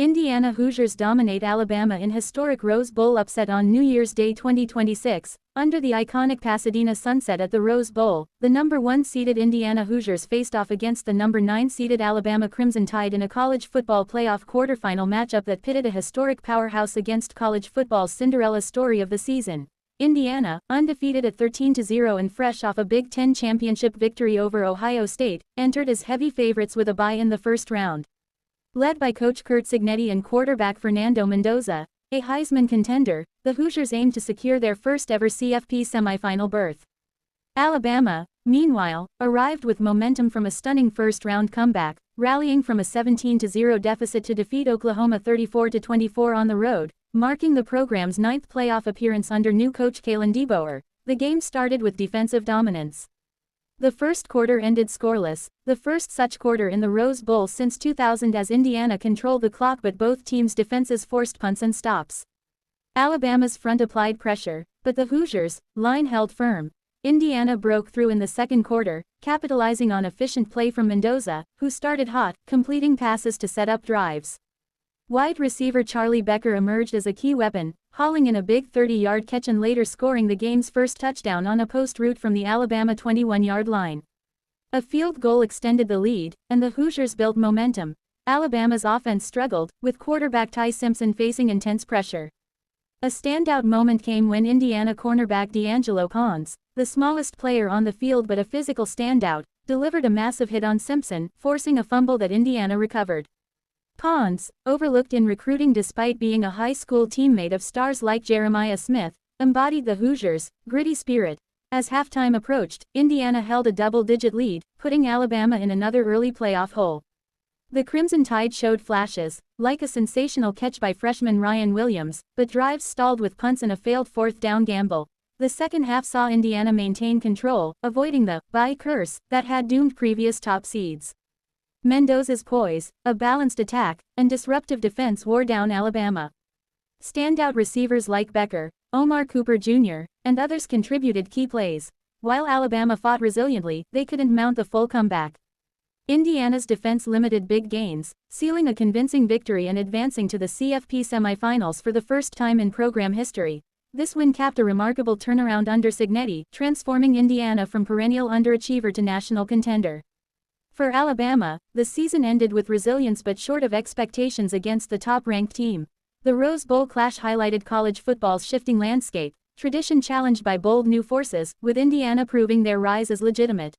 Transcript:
Indiana Hoosiers dominate Alabama in historic Rose Bowl upset on New Year's Day 2026. Under the iconic Pasadena sunset at the Rose Bowl, the number 1 seeded Indiana Hoosiers faced off against the number 9 seeded Alabama Crimson Tide in a college football playoff quarterfinal matchup that pitted a historic powerhouse against college football's Cinderella story of the season. Indiana, undefeated at 13-0 and fresh off a Big Ten championship victory over Ohio State, entered as heavy favorites with a bye in the first round. Led by coach Curt Cignetti and quarterback Fernando Mendoza, a Heisman contender, the Hoosiers aimed to secure their first-ever CFP semifinal berth. Alabama, meanwhile, arrived with momentum from a stunning first-round comeback, rallying from a 17-0 deficit to defeat Oklahoma 34-24 on the road, marking the program's 9th playoff appearance under new coach Kalen DeBoer. The game started with defensive dominance. The first quarter ended scoreless, the first such quarter in the Rose Bowl since 2000 as Indiana controlled the clock but both teams' defenses forced punts and stops. Alabama's front applied pressure, but the Hoosiers' line held firm. Indiana broke through in the second quarter, capitalizing on efficient play from Mendoza, who started hot, completing passes to set up drives. Wide receiver Charlie Becker emerged as a key weapon, hauling in a big 30-yard catch and later scoring the game's first touchdown on a post route from the Alabama 21-yard line. A field goal extended the lead, and the Hoosiers built momentum. Alabama's offense struggled, with quarterback Ty Simpson facing intense pressure. A standout moment came when Indiana cornerback D'Angelo Pons, the smallest player on the field but a physical standout, delivered a massive hit on Simpson, forcing a fumble that Indiana recovered. Pons, overlooked in recruiting despite being a high school teammate of stars like Jeremiah Smith, embodied the Hoosiers' gritty spirit. As halftime approached, Indiana held a double-digit lead, putting Alabama in another early playoff hole. The Crimson Tide showed flashes, like a sensational catch by freshman Ryan Williams, but drives stalled with punts and a failed fourth-down gamble. The second half saw Indiana maintain control, avoiding the bye curse that had doomed previous top seeds. Mendoza's poise, a balanced attack, and disruptive defense wore down Alabama. Standout receivers like Becker, Omar Cooper Jr., and others contributed key plays. While Alabama fought resiliently, they couldn't mount the full comeback. Indiana's defense limited big gains, sealing a convincing victory and advancing to the CFP semifinals for the first time in program history. This win capped a remarkable turnaround under Cignetti, transforming Indiana from perennial underachiever to national contender. For Alabama, the season ended with resilience but short of expectations against the top-ranked team. The Rose Bowl clash highlighted college football's shifting landscape, tradition challenged by bold new forces, with Indiana proving their rise as legitimate.